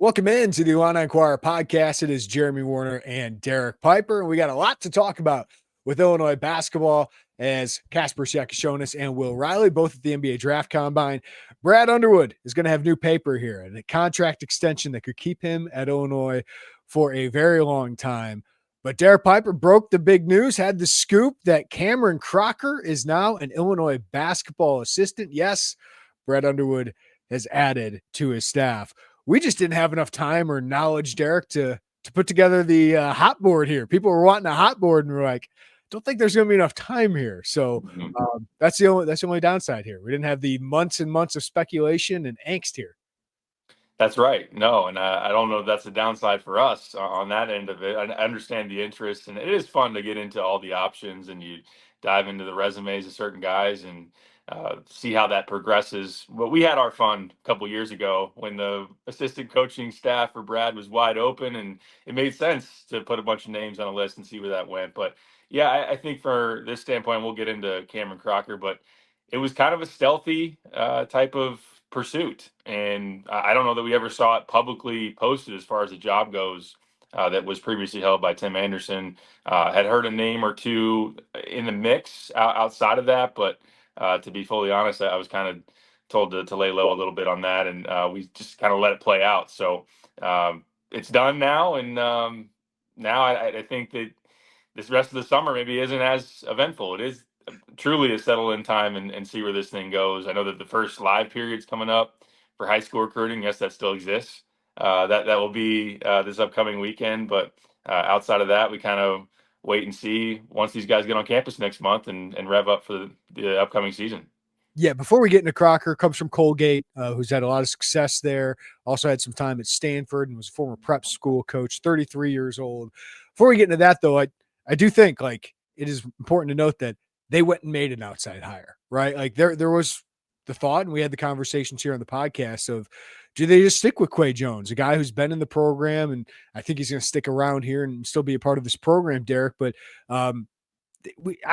Welcome in to the Illini Inquirer Podcast. It is Jeremy Werner and Derek Piper, and we got a lot to talk about with Illinois basketball as Kasparas, Jakucionis, and Will Riley, both at the NBA Draft Combine. Brad Underwood is going to have new paper here and a contract extension that could keep him at Illinois for a very long time. But Derek Piper broke the big news, had the scoop that Camryn Crocker is now an Illinois basketball assistant. Yes, Brad Underwood has added to his staff. We just didn't have enough time or knowledge, Derek, to put together the hot board here. People were wanting a hot board, and we're like, don't think there's going to be enough time here. So that's the only downside here. We didn't have the months and months of speculation and angst here. That's right. No, and I don't know if that's a downside for us on that end of it. I understand the interest, and it is fun to get into all the options, and you dive into the resumes of certain guys and see how that progresses. But we had our fun a couple years ago when the assistant coaching staff for Brad was wide open, and it made sense to put a bunch of names on a list and see where that went. But yeah, I think for this standpoint, we'll get into Camryn Crocker, but it was kind of a stealthy type of pursuit. And I don't know that we ever saw it publicly posted as far as the job goes that was previously held by Tim Anderson. Had heard a name or two in the mix outside of that, but to be fully honest, I was kind of told to lay low a little bit on that, and we just kind of let it play out. So it's done now, and now I think that this rest of the summer maybe isn't as eventful. It is truly a settle in time and see where this thing goes. I know that the first live period's coming up for high school recruiting. Yes, that still exists. That will be this upcoming weekend. But outside of that, we kind of wait and see once these guys get on campus next month and rev up for the upcoming season. Yeah, before we get into Crocker, comes from Colgate, who's had a lot of success there. Also had some time at Stanford and was a former prep school coach, 33 years old. Before we get into that, though, I do think like it is important to note that they went and made an outside hire, right? Like there was the thought, and we had the conversations here on the podcast of, do they just stick with Quay Jones, a guy who's been in the program, and I think he's going to stick around here and still be a part of this program, Derek. But I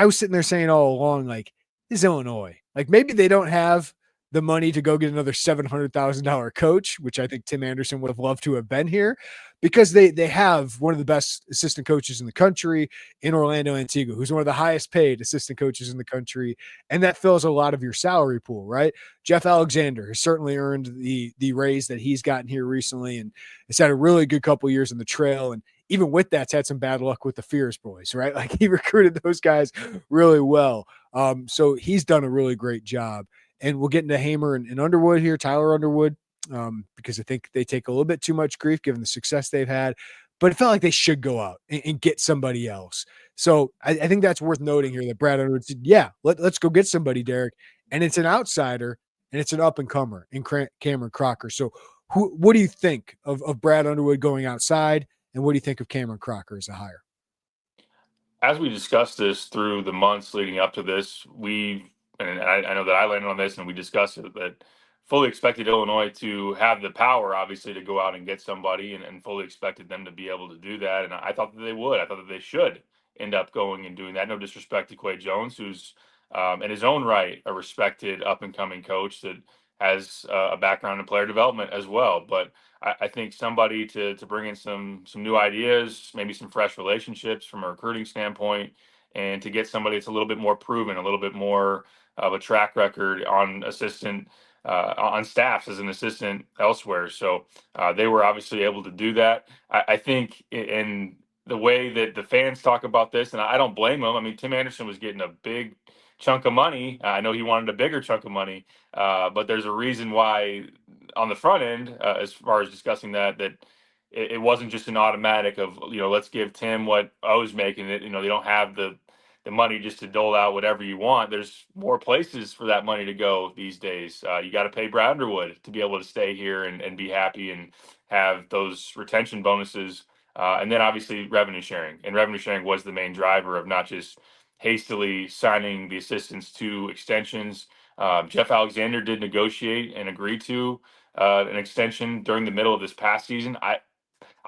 was sitting there saying all along, like, this is Illinois. Like maybe they don't have the money to go get another $700,000 coach, which I think Tim Anderson would have loved to have been here, because they have one of the best assistant coaches in the country in Orlando Antigua, who's one of the highest paid assistant coaches in the country. And that fills a lot of your salary pool, right? Jeff Alexander has certainly earned the raise that he's gotten here recently, and has had a really good couple years in the trail. And even with that, had some bad luck with the Fierce boys, right? Like he recruited those guys really well. So he's done a really great job. And we'll get into Hamer and Underwood here, Tyler Underwood, because I think they take a little bit too much grief given the success they've had. But it felt like they should go out and get somebody else. So I think that's worth noting here that Brad Underwood said, yeah, let's go get somebody, Derek. And it's an outsider, and it's an up-and-comer in Camryn Crocker. So what do you think of Brad Underwood going outside, and what do you think of Camryn Crocker as a hire? As we discussed this through the months leading up to this, and I know that I landed on this and we discussed it, that fully expected Illinois to have the power, obviously, to go out and get somebody, and fully expected them to be able to do that. And I thought that they would. I thought that they should end up going and doing that. No disrespect to Quay Jones, who's in his own right a respected up-and-coming coach that has a background in player development as well. But I think somebody to bring in some new ideas, maybe some fresh relationships from a recruiting standpoint, and to get somebody that's a little bit more proven, a little bit more of a track record on staffs as an assistant elsewhere. So they were obviously able to do that. I think in the way that the fans talk about this, and I don't blame them. I mean, Tim Anderson was getting a big chunk of money. I know he wanted a bigger chunk of money, but there's a reason why on the front end, as far as discussing that it wasn't just an automatic of, let's give Tim what I was making. It, they don't have the money just to dole out whatever you want. There's more places for that money to go these days. You got to pay Brad Underwood to be able to stay here and be happy and have those retention bonuses. And then obviously revenue sharing. And revenue sharing was the main driver of not just hastily signing the assistants to extensions. Jeff Alexander did negotiate and agree to an extension during the middle of this past season. I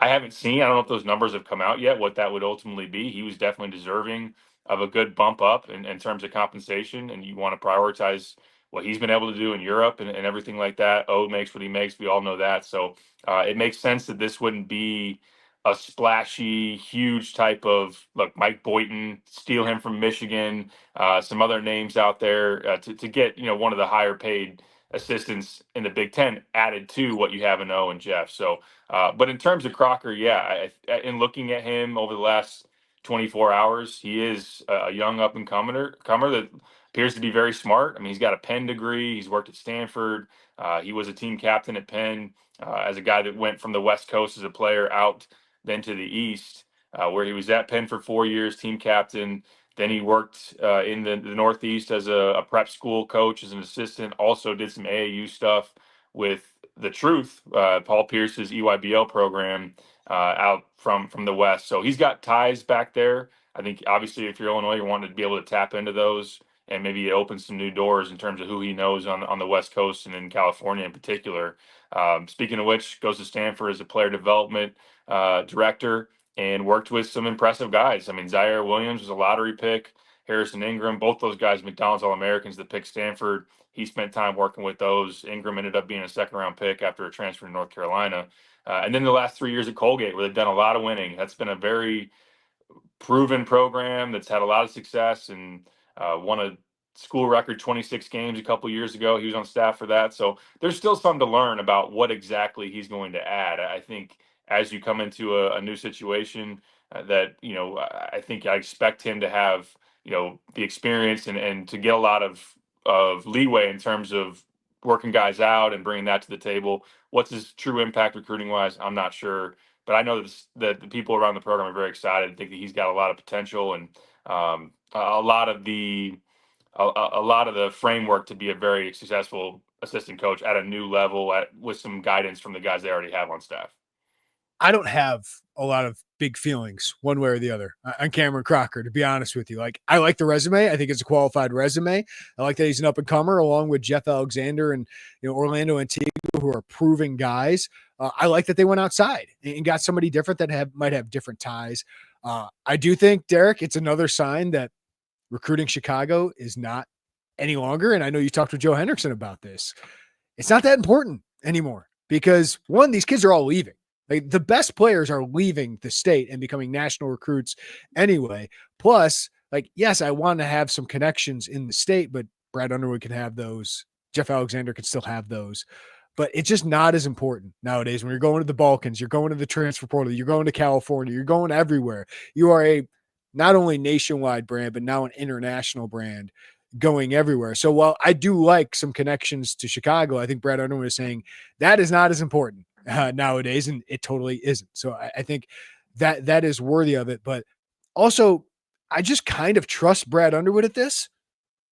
haven't seen, I don't know if those numbers have come out yet, what that would ultimately be. He was definitely deserving of a good bump up in terms of compensation, and you want to prioritize what he's been able to do in Europe and everything like that. O makes what he makes. We all know that. So it makes sense that this wouldn't be a splashy, huge type of look. Mike Boynton, steal him from Michigan. Some other names out there to get one of the higher paid assistants in the Big Ten added to what you have in O and Jeff. So, but in terms of Crocker, yeah, in looking at him over the last 24 hours, he is a young up and comer that appears to be very smart. I mean, he's got a Penn degree. He's worked at Stanford. He was a team captain at Penn as a guy that went from the West Coast as a player out then to the East, where he was at Penn for 4 years, team captain. Then he worked in the Northeast as a prep school coach, as an assistant. Also did some AAU stuff with the Truth, Paul Pierce's EYBL program out from the West. So he's got ties back there. I think obviously if you're Illinois, you wanted to be able to tap into those, and maybe it opens some new doors in terms of who he knows on the West Coast and in California in particular. Speaking of which, goes to Stanford as a player development director and worked with some impressive guys. I mean, Zaire Williams was a lottery pick. Harrison Ingram, both those guys, McDonald's All-Americans that picked Stanford. He spent time working with those. Ingram ended up being a second-round pick after a transfer to North Carolina. And then the last 3 years at Colgate, where they've done a lot of winning. That's been a very proven program that's had a lot of success and won a school record 26 games a couple years ago. He was on staff for that. So there's still some to learn about what exactly he's going to add. I think as you come into a new situation that, I think I expect him to have, the experience and to get a lot of leeway in terms of working guys out and bringing that to the table. What's his true impact recruiting wise? I'm not sure. But I know that the people around the program are very excited and think that he's got a lot of potential and a lot of the framework to be a very successful assistant coach at a new level with some guidance from the guys they already have on staff. I don't have a lot of big feelings one way or the other on Camryn Crocker, to be honest with you. Like, I like the resume. I think it's a qualified resume. I like that he's an up and comer along with Jeff Alexander and Orlando Antigua, who are proving guys. I like that they went outside and got somebody different that might have different ties. I do think, Derek, it's another sign that recruiting Chicago is not any longer. And I know you talked to Joe Hendrickson about this. It's not that important anymore because, one, these kids are all leaving. Like, the best players are leaving the state and becoming national recruits anyway. Plus, like, yes, I want to have some connections in the state, but Brad Underwood can have those. Jeff Alexander can still have those. But it's just not as important nowadays when you're going to the Balkans, you're going to the transfer portal, you're going to California, you're going everywhere. You are a not only nationwide brand, but now an international brand going everywhere. So while I do like some connections to Chicago, I think Brad Underwood is saying that is not as important nowadays, and it totally isn't. So I think that is worthy of it. But also, I just kind of trust Brad Underwood at this.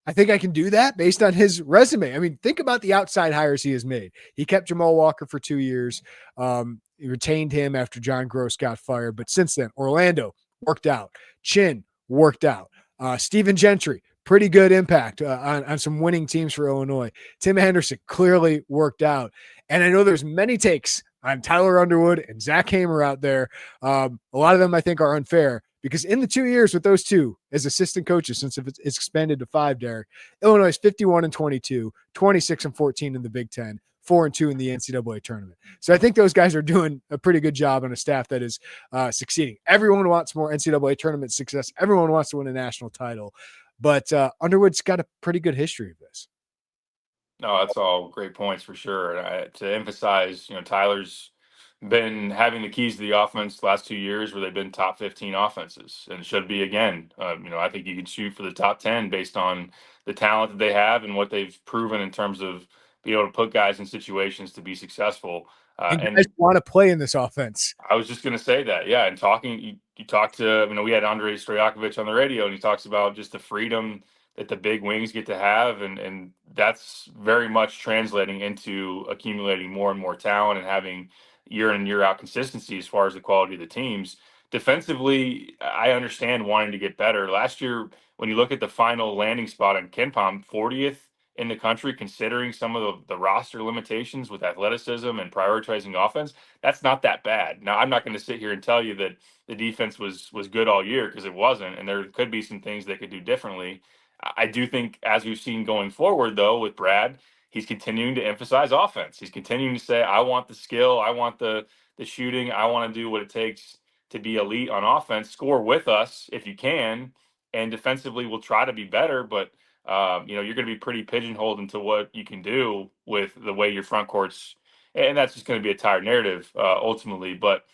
I think I can do that based on his resume. I mean, think about the outside hires he has made. He kept Jamal Walker for 2 years. He retained him after John Gross got fired. But since then, Orlando worked out. Chin worked out. Stephen Gentry, pretty good impact on some winning teams for Illinois. Tim Henderson clearly worked out. And I know there's many takes on Tyler Underwood and Zach Hamer out there. A lot of them I think are unfair because in the 2 years with those two as assistant coaches, since it's expanded to 5, Derek, Illinois is 51-22, 26-14 in the Big Ten, 4-2 in the NCAA tournament. So I think those guys are doing a pretty good job on a staff that is succeeding. Everyone wants more NCAA tournament success. Everyone wants to win a national title. But Underwood's got a pretty good history of this. No, that's all great points for sure. To emphasize, Tyler's been having the keys to the offense the last 2 years where they've been top 15 offenses and should be again. I think you could shoot for the top 10 based on the talent that they have and what they've proven in terms of being able to put guys in situations to be successful. And guys want to play in this offense. I was just going to say that. Yeah. And you talked to, we had Andrei Stojakovic on the radio and he talks about just the freedom that the big wings get to have. And that's very much translating into accumulating more and more talent and having year in and year out consistency as far as the quality of the teams. Defensively, I understand wanting to get better. Last year, when you look at the final landing spot in KenPom, 40th in the country, considering some of the roster limitations with athleticism and prioritizing offense, that's not that bad. Now, I'm not going to sit here and tell you that the defense was good all year because it wasn't, and there could be some things they could do differently. I do think, as we've seen going forward, though, with Brad, he's continuing to emphasize offense. He's continuing to say, I want the skill, I want the shooting, I want to do what it takes to be elite on offense, score with us if you can, and defensively we'll try to be better, but you're going to be pretty pigeonholed into what you can do with the way your front court's, and that's just going to be a tired narrative ultimately. But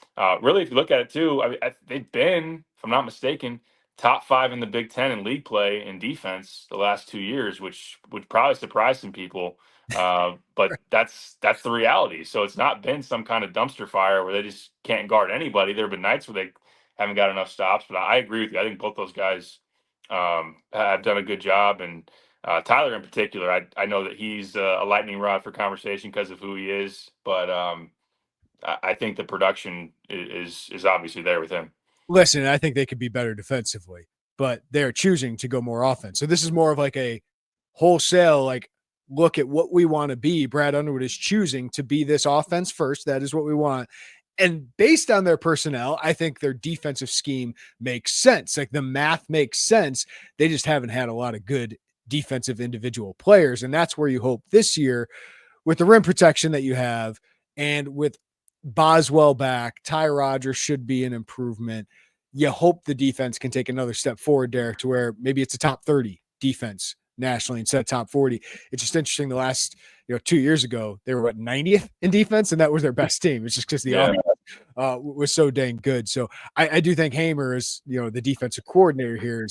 really, if you look at it too, they've been, if I'm not mistaken, top 5 in the Big Ten in league play in defense the last 2 years, which would probably surprise some people. But that's the reality. So it's not been some kind of dumpster fire where they just can't guard anybody. There have been nights where they haven't got enough stops. But I agree with you. I think both those guys have done a good job. And Tyler in particular, I know that he's a lightning rod for conversation because of who he is. But I think the production is obviously there with him. Listen, I think they could be better defensively, but they're choosing to go more offense. So this is more of like a wholesale, like, look at what we want to be. Brad Underwood is choosing to be this offense first. That is what we want. And based on their personnel, I think their defensive scheme makes sense. Like, the math makes sense. They just haven't had a lot of good defensive individual players. And that's where you hope this year, with the rim protection that you have and with Boswell back, Ty Rodgers should be an improvement. You hope the defense can take another step forward, Derek, to where maybe it's a top 30 defense nationally instead of top 40. It's just interesting. The last 2 years ago, they were 90th in defense, and that was their best team. It's just because the offense was so dang good. So I do think Hamer is, the defensive coordinator here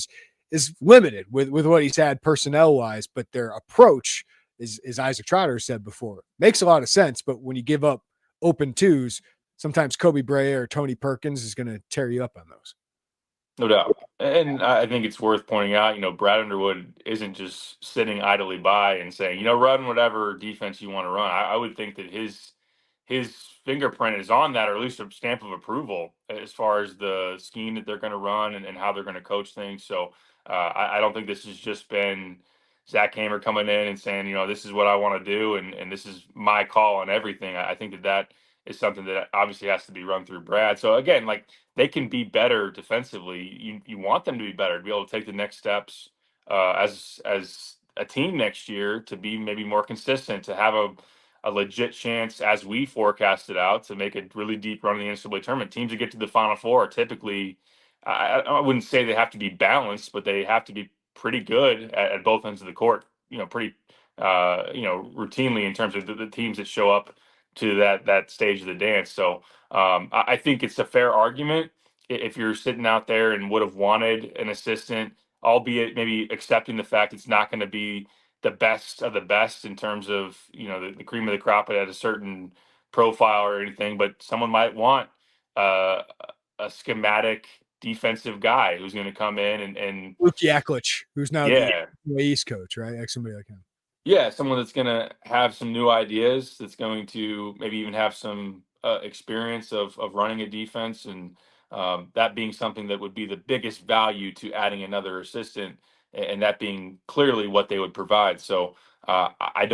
is limited with what he's had personnel wise, but their approach is, as Isaac Trotter said before, makes a lot of sense. But when you give up open twos, sometimes Kobe Bray or Tony Perkins is going to tear you up on those. No doubt. And I think it's worth pointing out, Brad Underwood isn't just sitting idly by and saying, run whatever defense you want to run. I would think that his fingerprint is on that, or at least a stamp of approval as far as the scheme that they're going to run and how they're going to coach things. So I don't think this has just been Zach Hamer coming in and saying, this is what I want to do and this is my call on everything. I think that is something that obviously has to be run through Brad. So again, like, they can be better defensively. You want them to be better, to be able to take the next steps as a team next year, to be maybe more consistent, to have a legit chance, as we forecasted out, to make a really deep run in the NCAA tournament. Teams that get to the Final Four are typically, I wouldn't say they have to be balanced, but they have to be pretty good at both ends of the court. Pretty routinely in terms of the teams that show up to that stage of the dance. So I think it's a fair argument if you're sitting out there and would have wanted an assistant, albeit maybe accepting the fact it's not going to be the best of the best in terms of, the cream of the crop at a certain profile or anything, but someone might want a schematic defensive guy who's going to come in and Luke Yaklich, who's now yeah, the East coach, right? Like somebody like him. yeah, someone that's going to have some new ideas, that's going to maybe even have some experience of running a defense, and that being something that would be the biggest value to adding another assistant, and that being clearly what they would provide. So I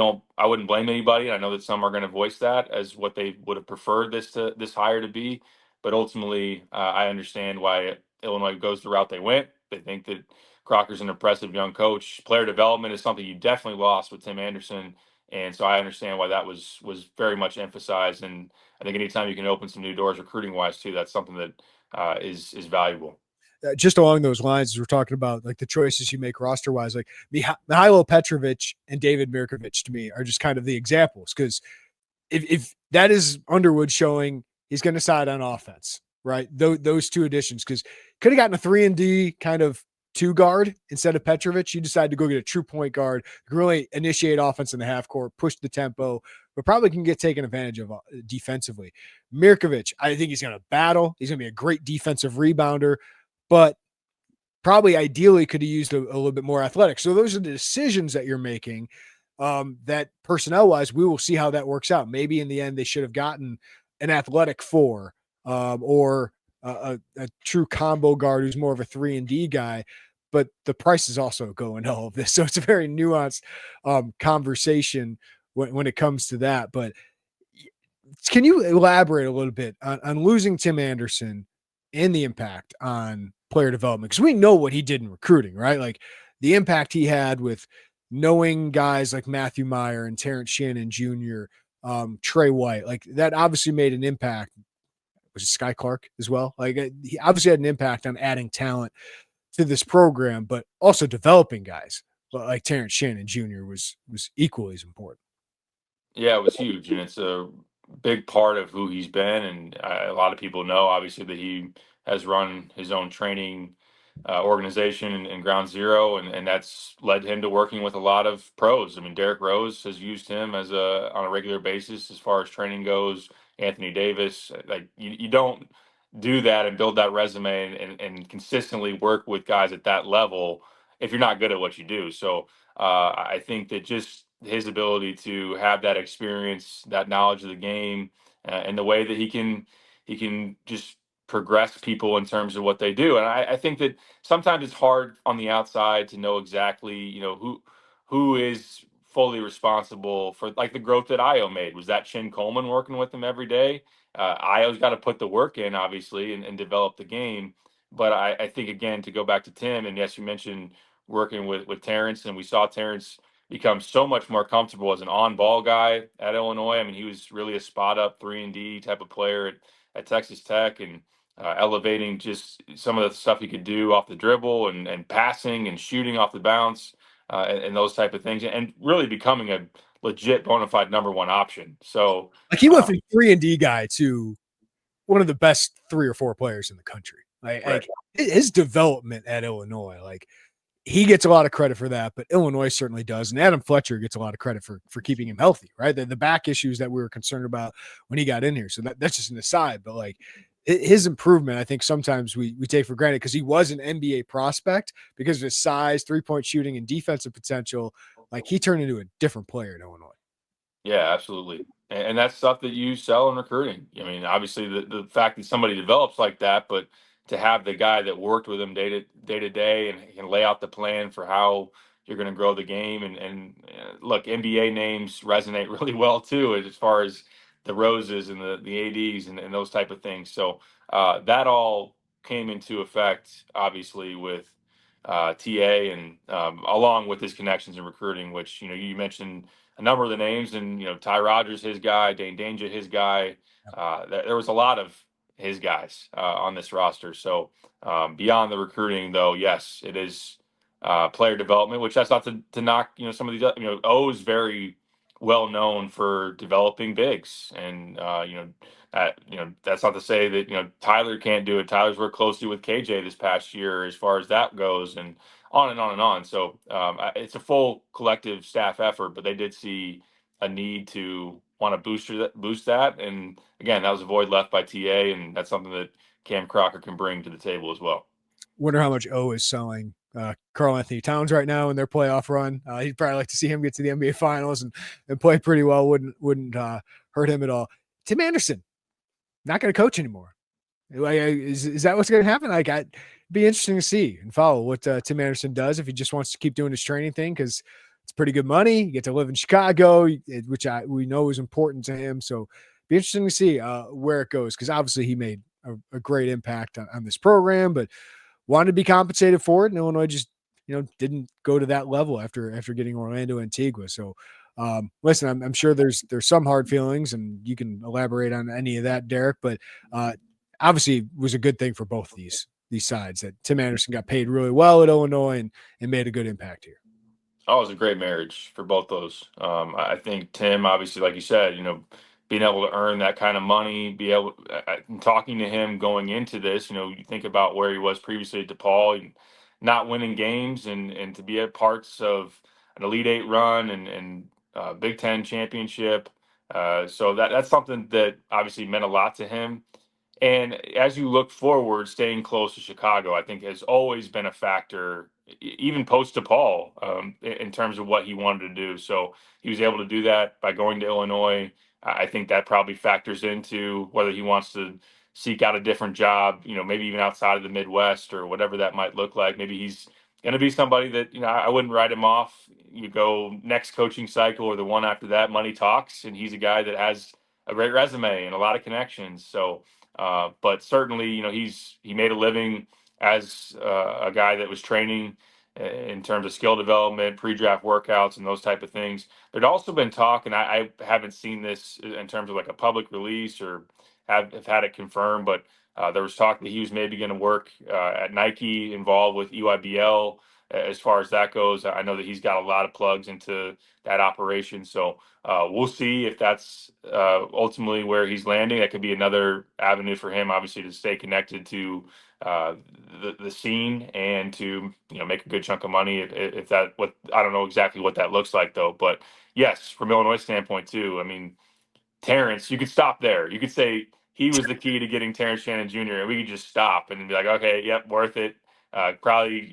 wouldn't blame anybody. I know that some are going to voice that as what they would have preferred this hire to be, but ultimately I understand why Illinois goes the route they went. They think that Crocker's an impressive young coach. Player development is something you definitely lost with Tim Anderson, and so I understand why that was very much emphasized. And I think anytime you can open some new doors recruiting wise too, that's something that is valuable. Just along those lines, as we're talking about like the choices you make roster wise, like Mihailo Petrovic and David Mirkovic to me are just kind of the examples, because if that is Underwood showing he's going to side on offense, right? Those two additions, because could have gotten a 3-and-D kind of two guard instead of Petrovic. You decide to go get a true point guard, really initiate offense in the half court, push the tempo, but probably can get taken advantage of defensively. Mirkovic, I think he's going to battle. He's going to be a great defensive rebounder, but probably ideally could have used a little bit more athletic. So those are the decisions that you're making, that personnel wise, we will see how that works out. Maybe in the end, they should have gotten an athletic 4 or a true combo guard who's more of a 3-and-D guy, but the price is also going all of this. So it's a very nuanced conversation when it comes to that. But can you elaborate a little bit on losing Tim Anderson and the impact on player development? Because we know what he did in recruiting, right? Like, the impact he had with knowing guys like Matthew Meyer and Terrence Shannon Jr., Trey White, like that obviously made an impact. Was it Sky Clark as well? Like he obviously had an impact on adding talent to this program, but also developing guys. But like Terrence Shannon Jr. was equally as important. Yeah, it was huge, and it's a big part of who he's been. And a lot of people know, obviously, that he has run his own training organization and Ground Zero, and that's led him to working with a lot of pros. I mean, Derrick Rose has used him as on a regular basis as far as training goes. Anthony Davis, like you don't do that and build that resume and consistently work with guys at that level if you're not good at what you do. So I think that just his ability to have that experience, that knowledge of the game, and the way that he can just progress people in terms of what they do. And I think that sometimes it's hard on the outside to know exactly, who is fully responsible for like the growth that Io made. Was that Chin Coleman working with him every day? Io's got to put the work in, obviously, and develop the game. But I think again to go back to Tim, and yes, you mentioned working with Terrence, and we saw Terrence become so much more comfortable as an on-ball guy at Illinois. I mean, he was really a spot-up 3-and-D type of player at Texas Tech, and elevating just some of the stuff he could do off the dribble and passing and shooting off the bounce and those type of things, and really becoming a legit bona fide number one option. So like he went from 3-and-D guy to one of the best 3 or 4 players in the country. Like his development at Illinois, like he gets a lot of credit for that, but Illinois certainly does. And Adam Fletcher gets a lot of credit for keeping him healthy, right? The back issues that we were concerned about when he got in here. So that's just an aside, but like his improvement, I think sometimes we take for granted because he was an NBA prospect because of his size, 3-point shooting, and defensive potential. Like he turned into a different player in Illinois. Yeah, absolutely. And that's stuff that you sell in recruiting. I mean, obviously the fact that somebody develops like that, but to have the guy that worked with him day to day and can lay out the plan for how you're going to grow the game. And look, NBA names resonate really well too, as far as the Roses and the ADs and those type of things. So that all came into effect, obviously, with TA and along with his connections in recruiting, which, you mentioned a number of the names, and Ty Rogers, his guy, Dane Danger, his guy. There was a lot of his guys on this roster. So beyond the recruiting, though, yes, it is player development. Which that's not to knock. Some of these. O is very well known for developing bigs, and that's not to say that Tyler can't do it. Tyler's worked closely with KJ this past year as far as that goes, and on and on and on. So it's a full collective staff effort, but they did see a need to want to boost that. And again, that was a void left by TA, and that's something that Cam Crocker can bring to the table as well. Wonder how much O is selling Karl Anthony Towns right now in their playoff run. He'd probably like to see him get to the NBA Finals and play pretty well. Wouldn't hurt him at all. Tim Anderson, not going to coach anymore. Is that what's going to happen? Like, I'd be interesting to see and follow what Tim Anderson does if he just wants to keep doing his training thing, because it's pretty good money. You get to live in Chicago, which we know is important to him. So be interesting to see where it goes, because obviously he made a great impact on this program, but wanted to be compensated for it. And Illinois just, didn't go to that level after getting Orlando Antigua. So listen, I'm sure there's some hard feelings, and you can elaborate on any of that, Derek, but obviously it was a good thing for both these sides that Tim Anderson got paid really well at Illinois and made a good impact here. Oh, it was a great marriage for both those. I think Tim, obviously, like you said, being able to earn that kind of money, talking to him going into this, you think about where he was previously at DePaul, and not winning games, and to be at parts of an Elite Eight run and Big Ten championship. So that's something that obviously meant a lot to him. And as you look forward, staying close to Chicago, I think has always been a factor, even post DePaul, in terms of what he wanted to do. So he was able to do that by going to Illinois. I think that probably factors into whether he wants to seek out a different job, maybe even outside of the Midwest or whatever that might look like. Maybe he's going to be somebody that, I wouldn't write him off. You go next coaching cycle or the one after that, money talks, and he's a guy that has a great resume and a lot of connections. So, but certainly, he made a living as a guy that was training in terms of skill development, pre-draft workouts, and those type of things. There'd also been talk, and I haven't seen this in terms of like a public release or have had it confirmed, but there was talk that he was maybe going to work at Nike, involved with EYBL. As far as that goes, I know that he's got a lot of plugs into that operation. So we'll see if that's ultimately where he's landing. That could be another avenue for him, obviously, to stay connected to the scene and to make a good chunk of money. If that, what, I don't know exactly what that looks like though, but yes, from Illinois standpoint too. I mean, Terrence, you could stop there. You could say he was the key to getting Terrence Shannon Jr. and we could just stop and be like, okay, yep, worth it. Probably,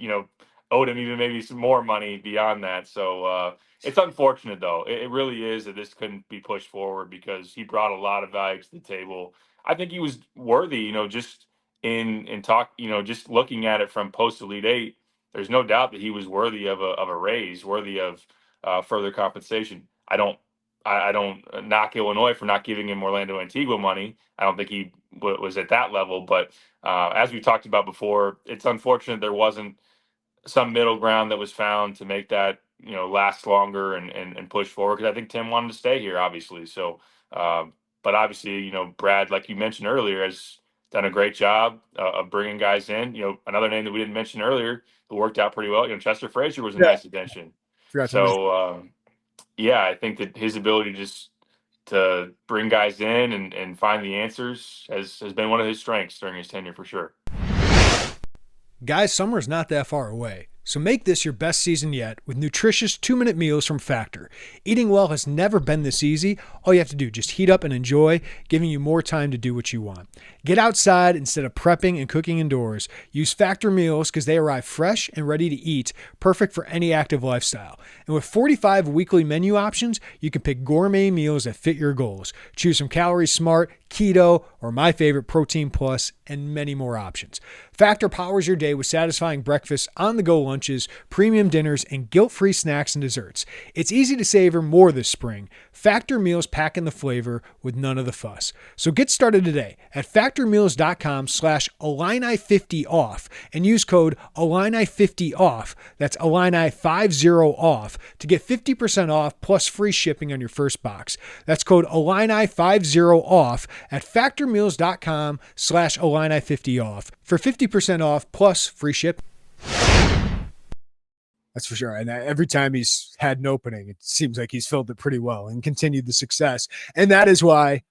owed him even maybe some more money beyond that. So it's unfortunate though. It really is that this couldn't be pushed forward because he brought a lot of value to the table. I think he was worthy, just in talk, just looking at it from post Elite Eight, there's no doubt that he was worthy of a raise, worthy of further compensation. I don't knock Illinois for not giving him Orlando Antigua money. I don't think he was at that level. But as we talked about before, it's unfortunate there wasn't some middle ground that was found to make that last longer and push forward. Because I think Tim wanted to stay here, obviously. So, but obviously, Brad, like you mentioned earlier, has done a great job of bringing guys in. Another name that we didn't mention earlier who worked out pretty well. Chester Frazier was a nice addition. Forgot to mention. So. Yeah, I think that his ability just to bring guys in and find the answers has been one of his strengths during his tenure for sure. Guys, summer's not that far away, so make this your best season yet with nutritious 2-minute meals from Factor. Eating well has never been this easy. All you have to do, just heat up and enjoy, giving you more time to do what you want. Get outside instead of prepping and cooking indoors. Use Factor meals because they arrive fresh and ready to eat, perfect for any active lifestyle. And with 45 weekly menu options, you can pick gourmet meals that fit your goals. Choose from Calorie Smart, Keto, or my favorite, Protein Plus, and many more options. Factor powers your day with satisfying breakfasts, on-the-go lunches, premium dinners, and guilt-free snacks and desserts. It's easy to savor more this spring. Factor meals pack in the flavor with none of the fuss. So get started today at factormeals.com/Illini50off and use code Illini50off. That's Illini50off to get 50% off plus free shipping on your first box. That's code Illini50off at factormeals.com/Illini50off for 50% off plus free ship. That's for sure. And every time he's had an opening, it seems like he's filled it pretty well and continued the success. And that is why,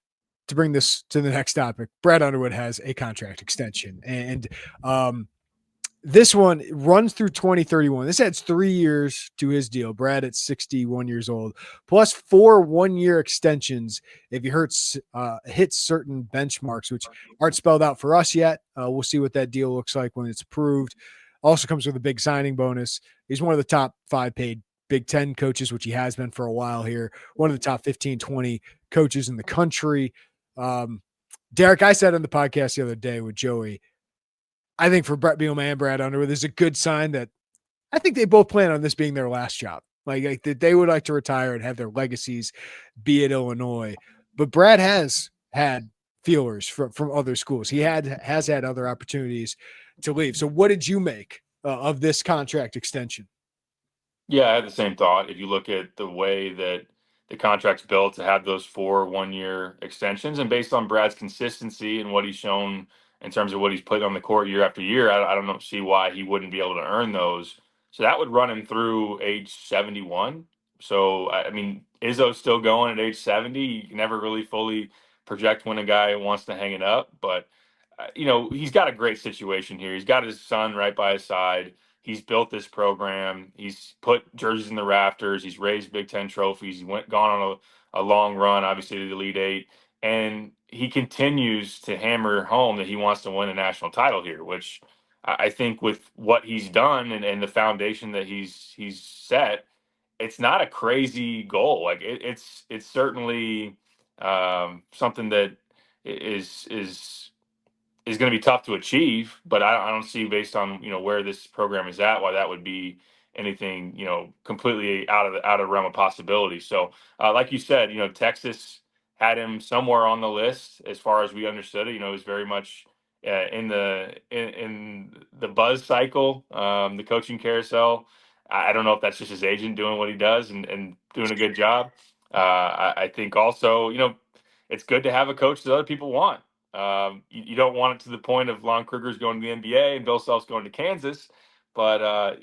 to bring this to the next topic, Brad Underwood has a contract extension. And this one runs through 2031. This adds 3 years to his deal. Brad at 61 years old, plus 4 one-year extensions if he hits certain benchmarks, which aren't spelled out for us yet. We'll see what that deal looks like when it's approved. Also comes with a big signing bonus. He's one of the top 5 paid Big Ten coaches, which he has been for a while here. One of the top 15, 20 coaches in the country. Derek, I said on the podcast the other day with Joey, I think for Brett Bielema and Brad Underwood, there's a good sign that I think they both plan on this being their last job. Like they would like to retire and have their legacies be at Illinois. But Brad has had feelers from other schools. He has had other opportunities to leave. So what did you make of this contract extension? Yeah, I had the same thought. If you look at the way that the contract's built to have those 4 one-year extensions, and based on Brad's consistency and what he's shown in terms of what he's put on the court year after year, I don't see why he wouldn't be able to earn those. So that would run him through age 71. So, I mean, Izzo's still going at age 70. You can never really fully project when a guy wants to hang it up, but he's got a great situation here. He's got his son right by his side. He's built this program. He's put jerseys in the rafters. He's raised Big Ten trophies. Gone on a long run, obviously, to the Elite Eight. And he continues to hammer home that he wants to win a national title here, which I think with what he's done and the foundation that he's set, it's not a crazy goal. Like it's certainly something that is going to be tough to achieve, but I don't see, based on where this program is at, why that would be anything completely out of realm of possibility. So like you said, Texas had him somewhere on the list as far as we understood it. It was very much in the buzz cycle, the coaching carousel. I don't know if that's just his agent doing what he does and doing a good job. I think also, it's good to have a coach that other people want. You don't want it to the point of Lon Kruger's going to the NBA and Bill Self's going to Kansas. But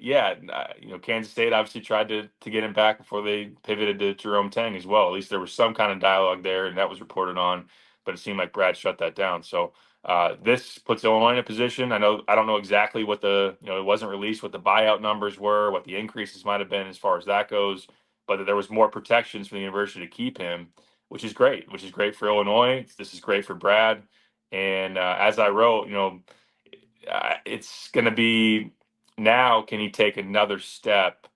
Kansas State obviously tried to get him back before they pivoted to Jerome Tang as well. At least there was some kind of dialogue there, and that was reported on. But it seemed like Brad shut that down. So this puts Illinois in a position. I don't know exactly what it wasn't released what the buyout numbers were, what the increases might have been as far as that goes. But there was more protections for the university to keep him, which is great. Which is great for Illinois. This is great for Brad. And as I wrote, it's going to be. Now, can he take another step?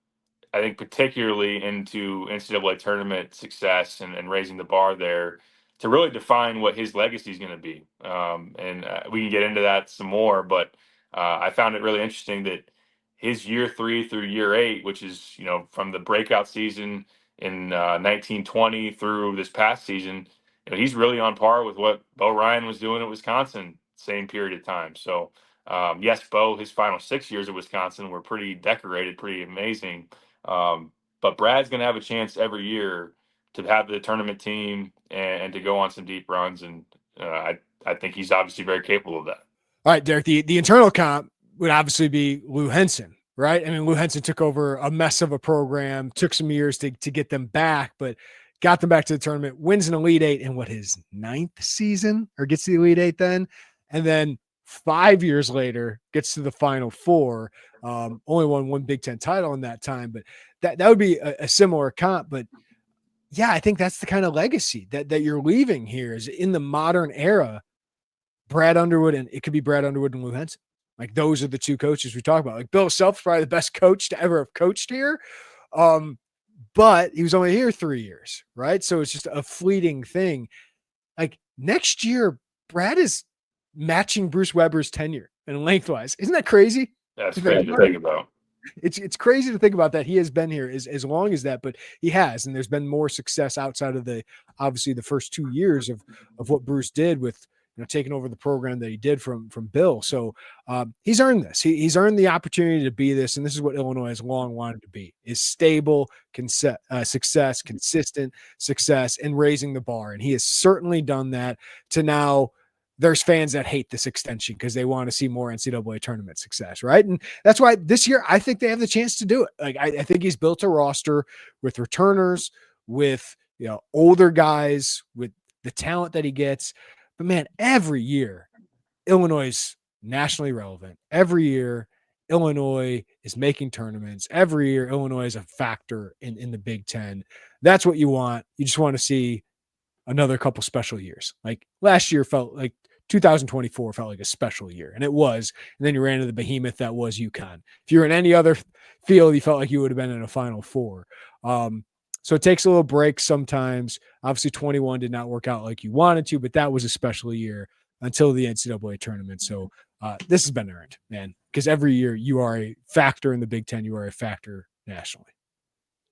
I think particularly into NCAA tournament success and raising the bar there to really define what his legacy is going to be. And we can get into that some more, but I found it really interesting that his year 3 through year 8, which is, from the breakout season in 1920 through this past season, he's really on par with what Bo Ryan was doing at Wisconsin, same period of time. So, yes, Bo, his final 6 years at Wisconsin were pretty decorated, pretty amazing. But Brad's going to have a chance every year to have the tournament team and to go on some deep runs. And I think he's obviously very capable of that. All right, Derek, the internal comp would obviously be Lou Henson, right? I mean, Lou Henson took over a mess of a program, took some years to get them back, but got them back to the tournament, wins an Elite Eight in his 9th season, or gets to the Elite Eight then. And then 5 years later, gets to the Final Four. Only won one Big Ten title in that time, but that would be a similar comp. But yeah, I think that's the kind of legacy that you're leaving here is in the modern era. Brad Underwood, and it could be Brad Underwood and Lou Henson. Like those are the two coaches we talk about. Like Bill Self's probably the best coach to ever have coached here. But he was only here 3 years, right? So it's just a fleeting thing. Like next year, Brad is matching Bruce Weber's tenure and lengthwise. Isn't that crazy? That's crazy to think about. It's crazy to think about that he has been here as long as that, but he has, and there's been more success outside of obviously the first 2 years of what Bruce did with taking over the program that he did from Bill. So he's earned this. He's earned the opportunity to be this, and this is what Illinois has long wanted to be: is stable success, consistent success, and raising the bar. And he has certainly done that. To now, there's fans that hate this extension because they want to see more NCAA tournament success, right? And that's why this year I think they have the chance to do it. Like I think he's built a roster with returners, with older guys, with the talent that he gets. But man, every year Illinois is nationally relevant. Every year Illinois is making tournaments. Every year Illinois is a factor in the Big Ten. That's what you want. You just want to see another couple special years. Like last year felt like 2024 felt like a special year, and it was. And then you ran into the behemoth that was UConn. If you were in any other field, you felt like you would have been in a Final Four. So it takes a little break sometimes. Obviously, 21 did not work out like you wanted to, but that was a special year until the NCAA tournament. So this has been earned, man, because every year you are a factor in the Big Ten. You are a factor nationally.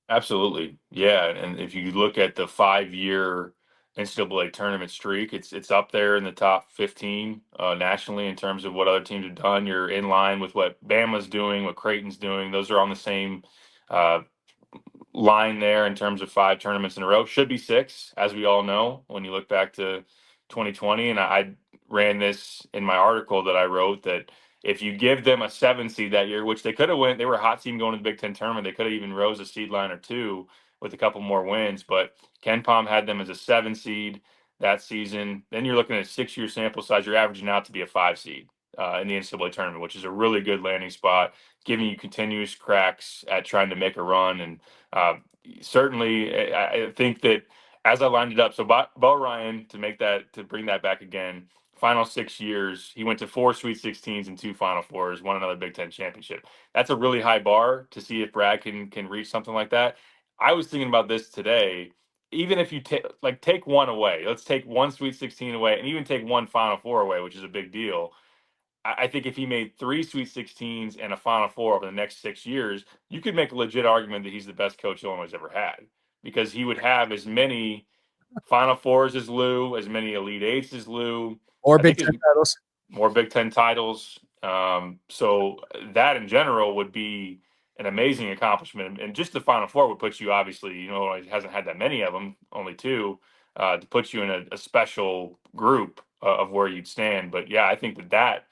Absolutely. Yeah. And if you look at the 5-year NCAA tournament streak, it's up there in the top 15 nationally in terms of what other teams have done. You're in line with what Bama's doing, what Creighton's doing. Those are on the same line there in terms of 5 tournaments in a row. Should be 6, as we all know, when you look back to 2020. And I ran this in my article that I wrote, that if you give them a 7 seed that year, which they could have went, they were a hot team going to the Big Ten tournament. They could have even rose a seed line or 2 with a couple more wins. But Ken Pom had them as a 7 seed that season. Then you're looking at a 6-year sample size. You're averaging out to be a 5 seed in the NCAA tournament, which is a really good landing spot, giving you continuous cracks at trying to make a run. And certainly, I think that as I lined it up, so Bo Ryan, to bring that back again, final 6 years, he went to 4 Sweet 16s and 2 Final Fours, won another Big Ten championship. That's a really high bar to see if Brad can reach something like that. I was thinking about this today. Even if you take one away, let's take 1 Sweet 16 away, and even take 1 Final Four away, which is a big deal. I think if he made 3 Sweet 16s and a Final Four over the next 6 years, you could make a legit argument that he's the best coach Illinois has ever had, because he would have as many Final Fours as Lou, as many Elite Eights as Lou, or Big Ten titles. more Big Ten titles. So that in general would be an amazing accomplishment. And just the Final Four would put you, obviously, it hasn't had that many of them, only two, to put you in a special group of where you'd stand. But yeah, I think that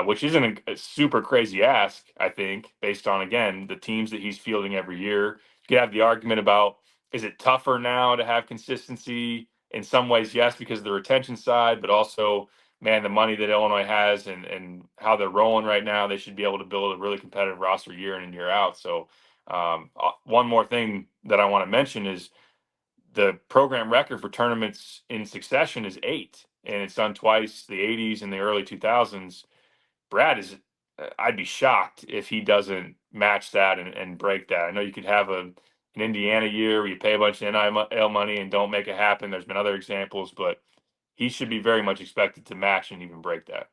which isn't a super crazy ask, I think, based on, again, the teams that he's fielding every year. You could have the argument about, is it tougher now to have consistency? In some ways, yes, because of the retention side, but also, man, the money that Illinois has and how they're rolling right now, they should be able to build a really competitive roster year in and year out. So one more thing that I want to mention is the program record for tournaments in succession is 8, and it's done twice, the 80s and the early 2000s. Brad is, I'd be shocked if he doesn't match that and break that. I know you could have an Indiana year where you pay a bunch of NIL money and don't make it happen. There's been other examples, but he should be very much expected to match and even break that.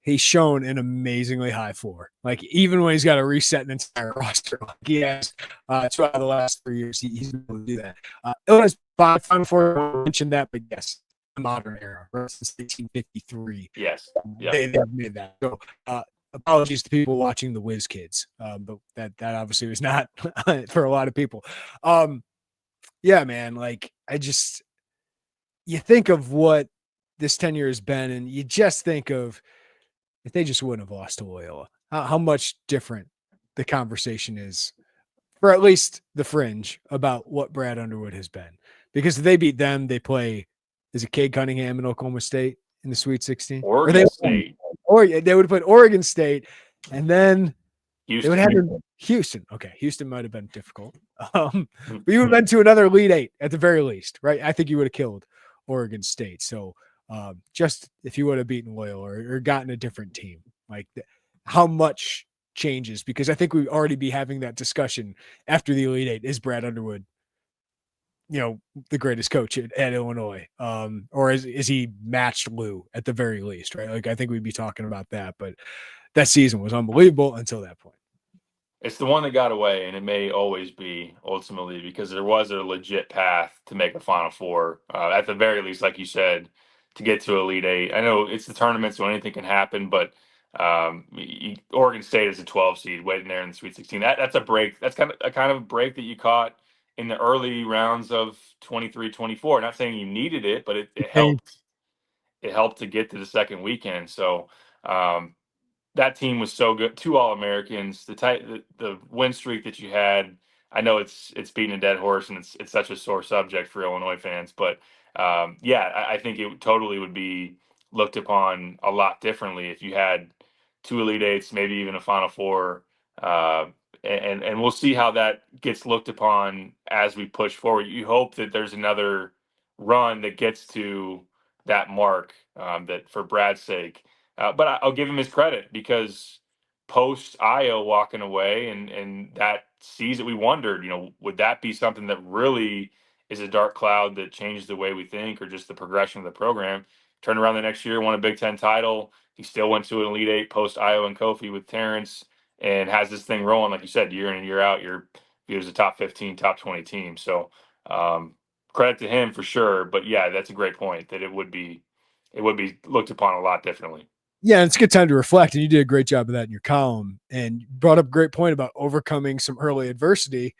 He's shown an amazingly high floor. Like, even when he's got to reset an entire roster, like he has 2 out of the last 3 years, he's been able to do that. Illinois Final Four, I mentioned that, but yes, the modern era, right? Since 1853. Yes. Yeah. They've made that. So apologies to people watching the Whiz Kids, but that obviously was not for a lot of people. Yeah, man, like you think of what this tenure has been, and you just think of, if they just wouldn't have lost to Loyola, how much different the conversation is for at least the fringe about what Brad Underwood has been. Because if they beat them, they play, is it Cade Cunningham and Oklahoma State in the Sweet 16? Oregon State. Or they would have played Oregon State, and then Houston. They would have Houston. Okay, Houston might have been difficult. But you would have been to another Elite Eight at the very least, right? I think you would have killed Oregon State. So just if you would have beaten Loyola or gotten a different team, like how much changes? Because I think we'd already be having that discussion after the Elite Eight. Is Brad Underwood, the greatest coach at Illinois? Or is he matched Lou at the very least, right? Like, I think we'd be talking about that, but that season was unbelievable until that point. It's the one that got away, and it may always be ultimately, because there was a legit path to make a Final Four, at the very least, like you said, to get to Elite Eight. I know it's the tournament, so anything can happen, but Oregon State is a 12 seed waiting there in the Sweet 16. That's a break. That's kind of a break that you caught in the early rounds of 23-24. Not saying you needed it, but it helped. It helped to get to the second weekend. So that team was so good. 2 All-Americans, the win streak that you had. I know it's beating a dead horse, and it's such a sore subject for Illinois fans. But I think it totally would be looked upon a lot differently if you had 2 Elite Eights, maybe even a Final Four. And we'll see how that gets looked upon as we push forward. You hope that there's another run that gets to that mark, that for Brad's sake. But I'll give him his credit, because post Io walking away and that season, we wondered, would that be something that really is a dark cloud that changes the way we think, or just the progression of the program? Turned around the next year, won a Big Ten title. He still went to an Elite Eight post Io and Kofi with Terrence, and has this thing rolling, like you said, year in and year out. He was a top 15, top 20 team. So credit to him for sure. But yeah, that's a great point, that it would be looked upon a lot differently. Yeah, it's a good time to reflect, and you did a great job of that in your column. And you brought up a great point about overcoming some early adversity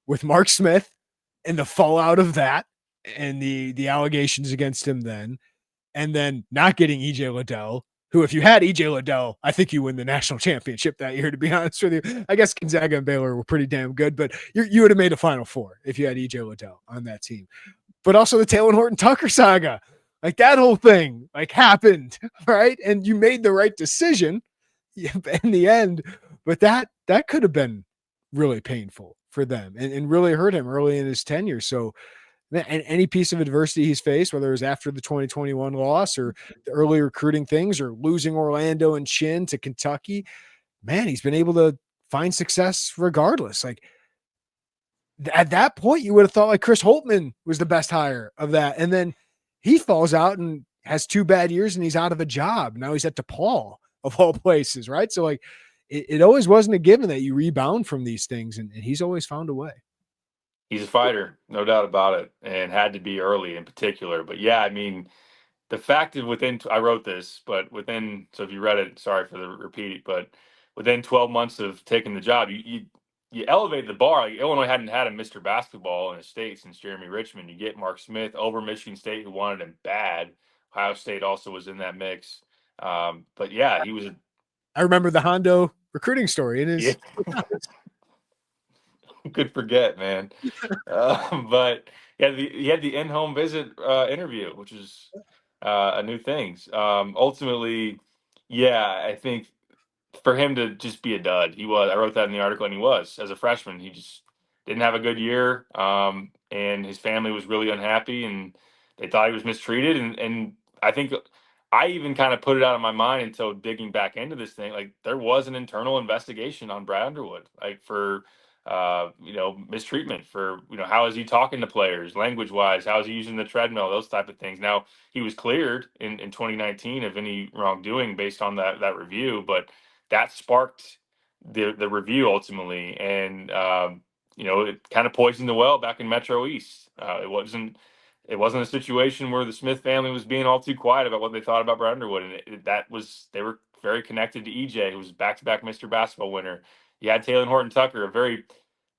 with Mark Smith and the fallout of that, and the allegations against him then, and then not getting EJ Liddell, who, if you had EJ Liddell, I think you win the national championship that year, to be honest with you. I guess Gonzaga and Baylor were pretty damn good, but you would have made a Final Four if you had EJ Liddell on that team. But also the Taylor Horton-Tucker saga. Like, that whole thing happened, right? And you made the right decision in the end, but that could have been really painful for them and really hurt him early in his tenure. So, and any piece of adversity he's faced, whether it was after the 2021 loss or the early recruiting things or losing Orlando and Chin to Kentucky, man, he's been able to find success regardless. Like, at that point, you would have thought like Chris Holtmann was the best hire of that. And then he falls out and has 2 bad years, and he's out of a job. Now he's at DePaul, of all places, right? So, like, it always wasn't a given that you rebound from these things, and he's always found a way. He's a fighter, no doubt about it, and had to be early in particular. But yeah, I mean, the fact that I wrote this, but within, so if you read it, sorry for the repeat, but within 12 months of taking the job, you elevate the bar. Like Illinois hadn't had a Mr. Basketball in the state since Jeremy Richmond. You get Mark Smith over Michigan State, who wanted him bad. Ohio State also was in that mix. But yeah, he was I remember the Hondo recruiting story. It yeah, is. could forget, man. But yeah, he had the in-home visit interview, which is a new thing. Ultimately, yeah, I think for him to just be a dud, he was. I wrote that in the article, and he was as a freshman. He just didn't have a good year, and his family was really unhappy, and they thought he was mistreated. And I think I even kind of put it out of my mind until digging back into this thing. Like there was an internal investigation on Brad Underwood, like for mistreatment, for how is he talking to players language wise, how is he using the treadmill, those type of things. Now he was cleared in 2019 of any wrongdoing based on that review, but that sparked the review ultimately, and it kind of poisoned the well back in Metro East. It wasn't a situation where the Smith family was being all too quiet about what they thought about Brad Underwood, and they were very connected to EJ, who was back-to-back Mr. Basketball winner. You had Taylor Horton Tucker, a very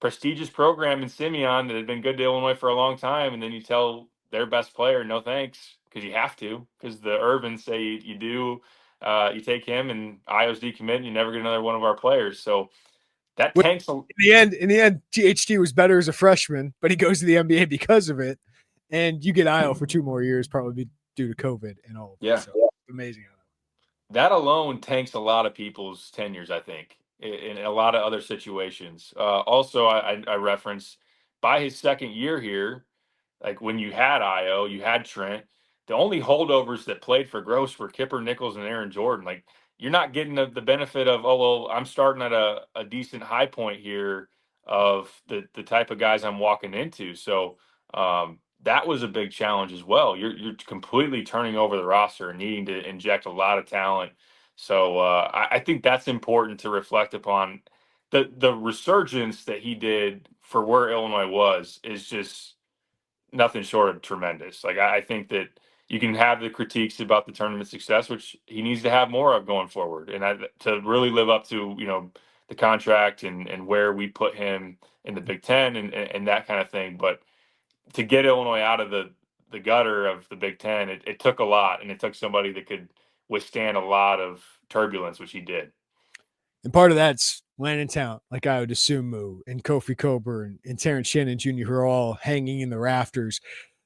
prestigious program in Simeon that had been good to Illinois for a long time, and then you tell their best player no thanks because you have to, because the Irvins say you do. You take him and Io's decommit, and you never get another one of our players. So that tanks. In the end, THT was better as a freshman, but he goes to the NBA because of it. And you get Io for 2 more years, probably due to COVID and all. Yeah. So amazing. That alone tanks a lot of people's tenures, I think, in a lot of other situations. Also, I reference by his second year here, like when you had Io, you had Trent. The only holdovers that played for Gross were Kipper Nichols and Aaron Jordan. Like you're not getting the benefit of, oh well, I'm starting at a decent high point here of the type of guys I'm walking into. So that was a big challenge as well. You're completely turning over the roster and needing to inject a lot of talent. So I think that's important to reflect upon. The resurgence that he did for where Illinois was is just nothing short of tremendous. Like I think that you can have the critiques about the tournament success, which he needs to have more of going forward, and to really live up to the contract and where we put him in the Big Ten and that kind of thing. But to get Illinois out of the gutter of the Big Ten, it took a lot, and it took somebody that could withstand a lot of turbulence, which he did. And part of that's land and talent, like I would assume and Kofi Coburn and Terrence Shannon Jr., who are all hanging in the rafters.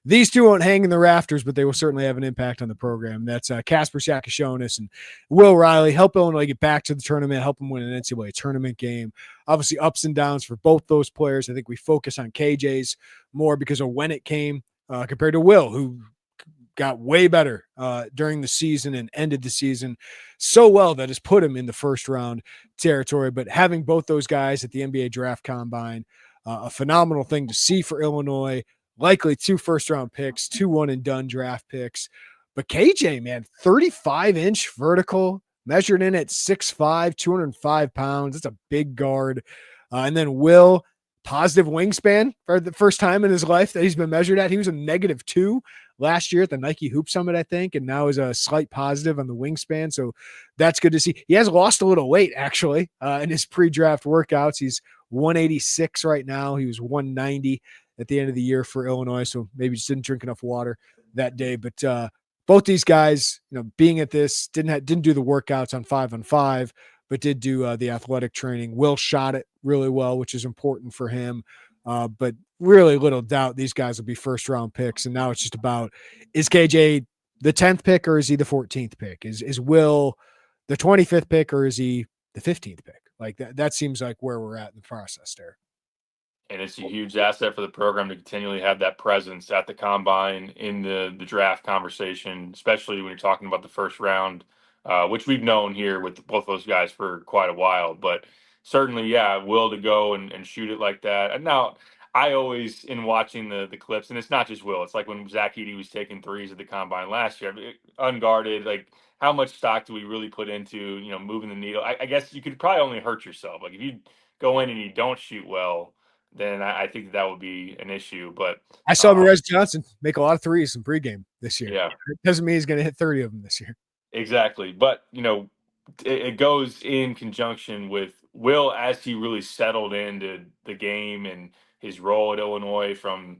These two won't hang in the rafters, but they will certainly have an impact on the program. That's Kasparas, Jakucionis, and Will Riley. Help Illinois get back to the tournament, help them win an NCAA tournament game. Obviously, ups and downs for both those players. I think we focus on KJ's more because of when it came compared to Will, who got way better during the season and ended the season so well that has put him in the first round territory. But having both those guys at the NBA draft combine, a phenomenal thing to see for Illinois. Likely 2 first-round picks, 2 one-and-done draft picks. But KJ, man, 35-inch vertical, measured in at 6'5", 205 pounds. That's a big guard. And then Will, positive wingspan for the first time in his life that he's been measured at. He was a -2 last year at the Nike Hoop Summit, I think, and now is a slight positive on the wingspan. So that's good to see. He has lost a little weight, actually, in his pre-draft workouts. He's 186 right now. He was 190 at the end of the year for Illinois, so maybe just didn't drink enough water that day. But both these guys, being at this, didn't do the workouts on 5-on-5, but did do the athletic training. Will shot it really well, which is important for him. But really little doubt these guys will be first-round picks, and now it's just about, is KJ the 10th pick or is he the 14th pick? Is Will the 25th pick or is he the 15th pick? Like that seems like where we're at in the process there. And it's a huge asset for the program to continually have that presence at the combine in the draft conversation, especially when you're talking about the first round, which we've known here with both those guys for quite a while. But certainly, yeah, Will to go and shoot it like that. And now I always, in watching the clips, and it's not just Will, it's like when Zach Edey was taking threes at the combine last year, unguarded, like how much stock do we really put into, moving the needle? I guess you could probably only hurt yourself. Like if you go in and you don't shoot well, then I think that would be an issue. But I saw Perez Johnson make a lot of threes in pregame this year. yeah, It doesn't mean he's going to hit 30 of them this year. exactly. But it goes in conjunction with Will as he really settled into the game and his role at Illinois from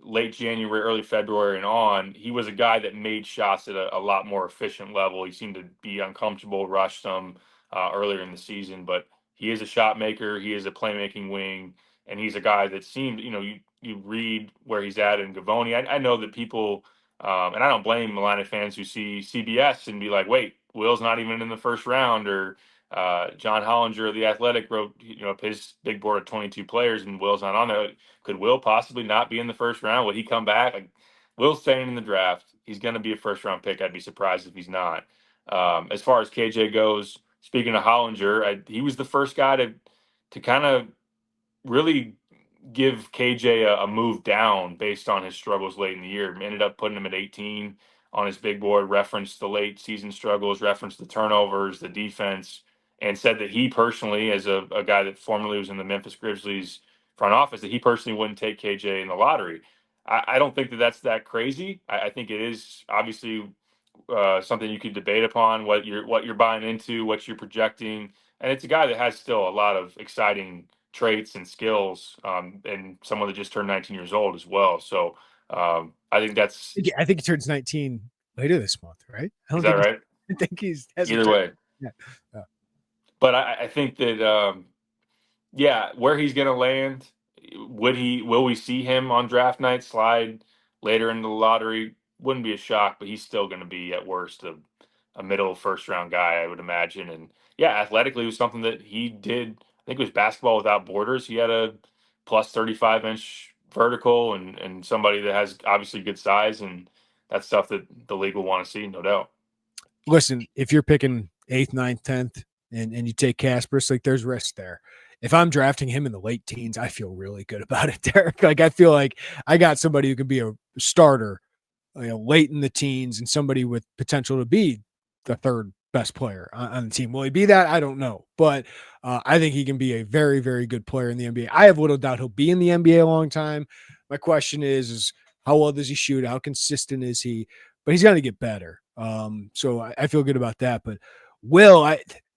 late January, early February, and on. He was a guy that made shots at a lot more efficient level. He seemed to be uncomfortable, rushed some earlier in the season, but he is a shot maker. He is a playmaking wing, and he's a guy that seemed, you read where he's at in Gavoni. I know that people, and I don't blame Milano fans who see CBS and be like, wait, Will's not even in the first round, or John Hollinger of The Athletic wrote, his big board of 22 players, and Will's not on there. Could Will possibly not be in the first round? Would he come back? Like, Will's staying in the draft. He's going to be a first round pick. I'd be surprised if he's not. As far as KJ goes, speaking of Hollinger, he was the first guy to kind of really give KJ a move down based on his struggles late in the year. Ended up putting him at 18 on his big board, referenced the late season struggles, referenced the turnovers, the defense, and said that he personally, as a guy that formerly was in the Memphis Grizzlies front office, that he personally wouldn't take KJ in the lottery. I don't think that that's that crazy. I think it is obviously something you could debate upon what you're buying into, what you're projecting, and it's a guy that has still a lot of exciting traits and skills, and someone that just turned 19 years old as well. So I think that's. I think he turns 19 later this month, right? Is that right? I think he's either way. Yeah. But I think that where he's going to land, will we see him on draft night slide later in the lottery? Wouldn't be a shock, but he's still going to be at worst a middle first round guy, I would imagine. And athletically, it was something that he did. I think it was Basketball Without Borders. He had a plus 35-inch vertical, and somebody that has obviously good size, and that's stuff that the league will want to see, no doubt. Listen, if you're picking 8th, 9th, 10th, and you take Kasparas, like, there's risk there. If I'm drafting him in the late teens, I feel really good about it, Derek. Like, I feel like I got somebody who can be a starter, late in the teens, and somebody with potential to be the third best player on the team. Will he be that? I don't know. But I think he can be a very, very good player in the NBA. I have little doubt he'll be in the NBA a long time. My question is how well does he shoot? How consistent is he? But he's going to get better. So I feel good about that. But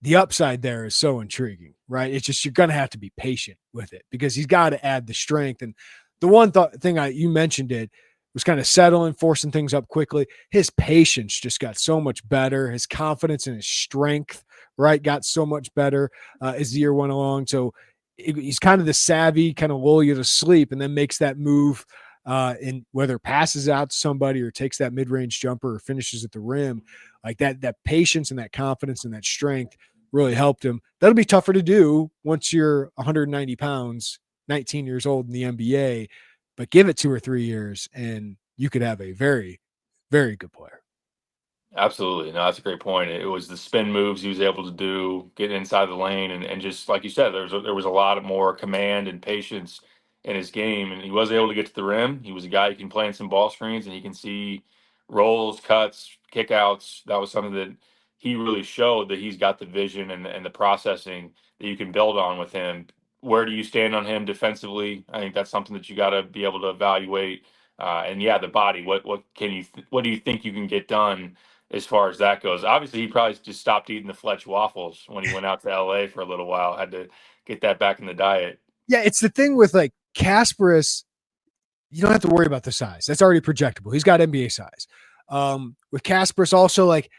the upside there is so intriguing, right? It's just you're going to have to be patient with it because he's got to add the strength. And the one thing you mentioned it was kind of settling, forcing things up quickly. His patience just got so much better. His confidence and his strength, right, got so much better as the year went along. So he's kind of the savvy, kind of lull you to sleep and then makes that move and whether passes out to somebody or takes that mid-range jumper or finishes at the rim. Like that patience and that confidence and that strength really helped him. That'll be tougher to do once you're 190 pounds, 19 years old in the NBA, but give it 2 or 3 years and you could have a very, very good player. Absolutely. No, that's a great point. It was the spin moves he was able to do, get inside the lane, and just like you said, there was a lot more command and patience in his game, and he was able to get to the rim. He was a guy who can play in some ball screens, and he can see rolls, cuts, kickouts. That was something that he really showed that he's got the vision and the processing that you can build on with him. Where do you stand on him defensively? I think that's something that you got to be able to evaluate. And the body. What do you think you can get done as far as that goes? Obviously, he probably just stopped eating the Fletch waffles when he went out to LA for a little while. Had to get that back in the diet. Yeah, it's the thing with like Kasparas, you don't have to worry about the size. That's already projectable. He's got NBA size. With Kasparas also, like,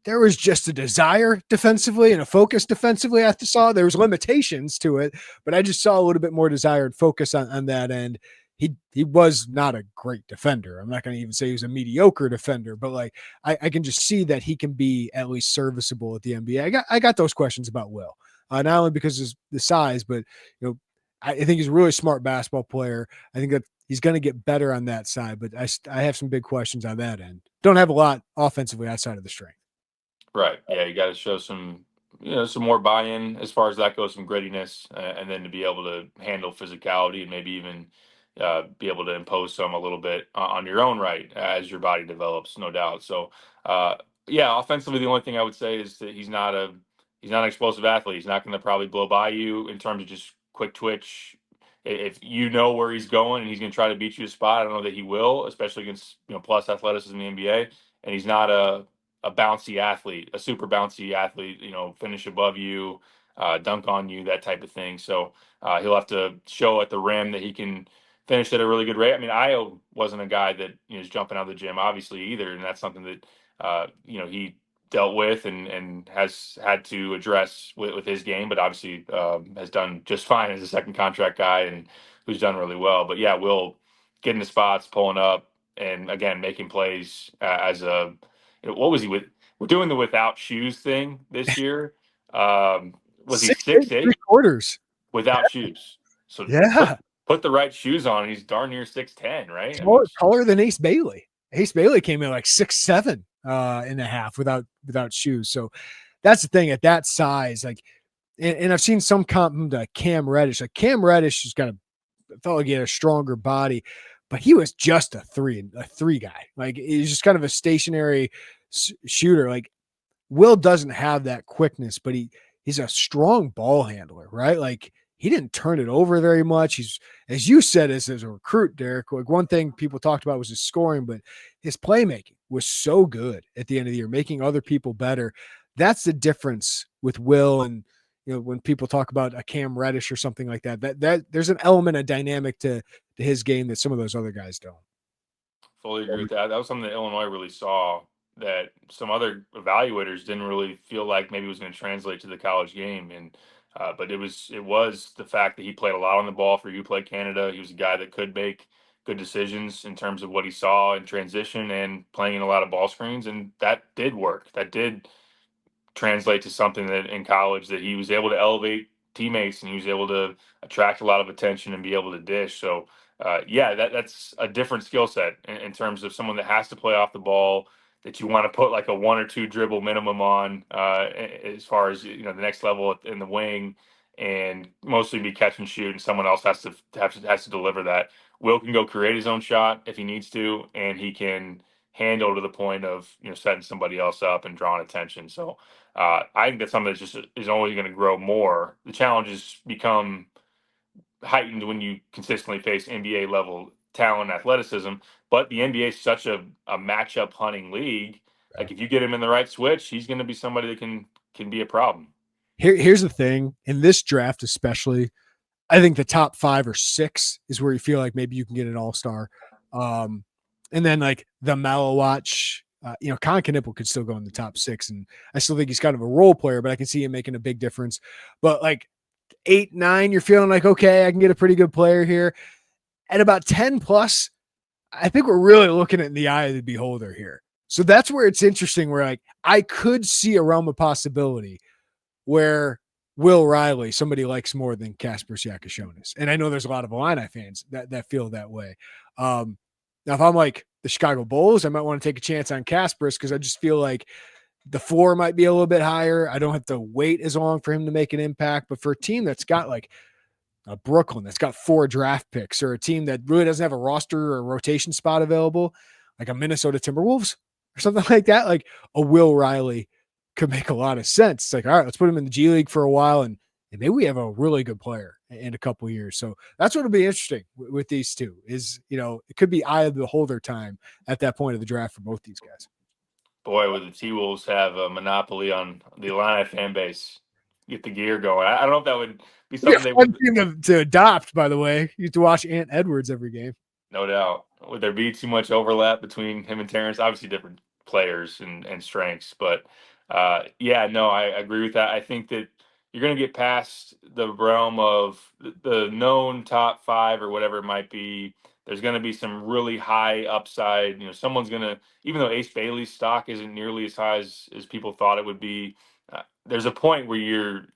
there was just a desire defensively and a focus defensively. I saw there was limitations to it, but I just saw a little bit more desire and focus on that end. He was not a great defender. I'm not going to even say he was a mediocre defender, but like I can just see that he can be at least serviceable at the NBA. I got those questions about Will, not only because of the size, but I think he's a really smart basketball player. I think that he's going to get better on that side, but I have some big questions on that end. Don't have a lot offensively outside of the strength. Right. Yeah, you got to show some more buy-in as far as that goes, some grittiness, and then to be able to handle physicality and maybe even be able to impose some a little bit on your own right as your body develops, no doubt. So, offensively, the only thing I would say is that he's not an explosive athlete. He's not going to probably blow by you in terms of just quick twitch. if you know where he's going and he's going to try to beat you a spot, I don't know that he will, especially against plus athleticism in the NBA. And he's not a bouncy athlete, a super bouncy athlete. Finish above you, dunk on you, that type of thing. So he'll have to show at the rim that he can finish at a really good rate. I mean, Io wasn't a guy that is jumping out of the gym, obviously, either, and that's something that he dealt with and has had to address with his game, but obviously has done just fine as a second contract guy and who's done really well. But yeah, Will getting the spots, pulling up, and again making plays as a what was he with? We're doing the without shoes thing this year. Was he 6'8" 3/4 without shoes? So yeah, put the right shoes on. He's darn near 6'10", right? Taller than Ace Bailey. Ace Bailey came in like 6'7" and a half without shoes. So that's the thing at that size. Like, and I've seen some comp to Cam Reddish. Like Cam Reddish has got felt like he had a stronger body, but he was just a three guy. Like he's just kind of a stationary shooter. Like Will doesn't have that quickness, but he's a strong ball handler, right? Like he didn't turn it over very much. He's, as you said, as a recruit, Derek, like one thing people talked about was his scoring, but his playmaking was so good at the end of the year, making other people better. That's the difference with Will. And, when people talk about a Cam Reddish or something like that there's an element of dynamic to his game that some of those other guys don't. Fully agree with that. That was something that Illinois really saw that some other evaluators didn't really feel like maybe was going to translate to the college game. And but it was the fact that he played a lot on the ball for UPlay Canada. He was a guy that could make good decisions in terms of what he saw in transition and playing in a lot of ball screens, and that did work. That did translate to something that in college that he was able to elevate teammates and he was able to attract a lot of attention and be able to dish. So that's a different skill set in terms of someone that has to play off the ball, that you want to put like a 1 or 2 dribble minimum on as far as the next level in the wing, and mostly be catch and shoot, and someone else has to deliver that. Will can go create his own shot if he needs to, and he can handle to the point of setting somebody else up and drawing attention. So I think that's something that just is always going to grow more. The challenges become heightened when you consistently face NBA level talent and athleticism, but the NBA is such a matchup hunting league. Like if you get him in the right switch, he's going to be somebody that can be a problem. Here's the thing, in this draft especially, I think the top 5 or 6 is where you feel like maybe you can get an all-star. And then like the Malowatch, Con Knipple could still go in the top 6, and I still think he's kind of a role player, but I can see him making a big difference. But like 8, 9, you're feeling like, okay, I can get a pretty good player here. At about 10 plus, I think we're really looking at the eye of the beholder here. So that's where it's interesting, where like I could see a realm of possibility where Will Riley, somebody likes more than Kasparas Jakucionis. And I know there's a lot of Illini fans that feel that way. Now, if I'm like the Chicago Bulls, I might want to take a chance on Kasparas because I just feel like the floor might be a little bit higher. I don't have to wait as long for him to make an impact. But for a team that's got like a Brooklyn that's got 4 draft picks, or a team that really doesn't have a roster or a rotation spot available, like a Minnesota Timberwolves or something like that, like a Will Riley could make a lot of sense. It's like, all right, let's put him in the G League for a while, and maybe we have a really good player in a couple of years. So that's what will be interesting with these two is, it could be eye of the beholder time at that point of the draft for both these guys. Boy, would the T-Wolves have a monopoly on the Illini fan base. Get the gear going. I don't know if that would be something they would to adopt, by the way. You have to watch Ant Edwards every game. No doubt. Would there be too much overlap between him and Terrence? Obviously different players and strengths, but I agree with that. I think that you're going to get past the realm of the known top 5 or whatever it might be. There's going to be some really high upside. Someone's going to, even though Ace Bailey's stock isn't nearly as high as people thought it would be, there's a point where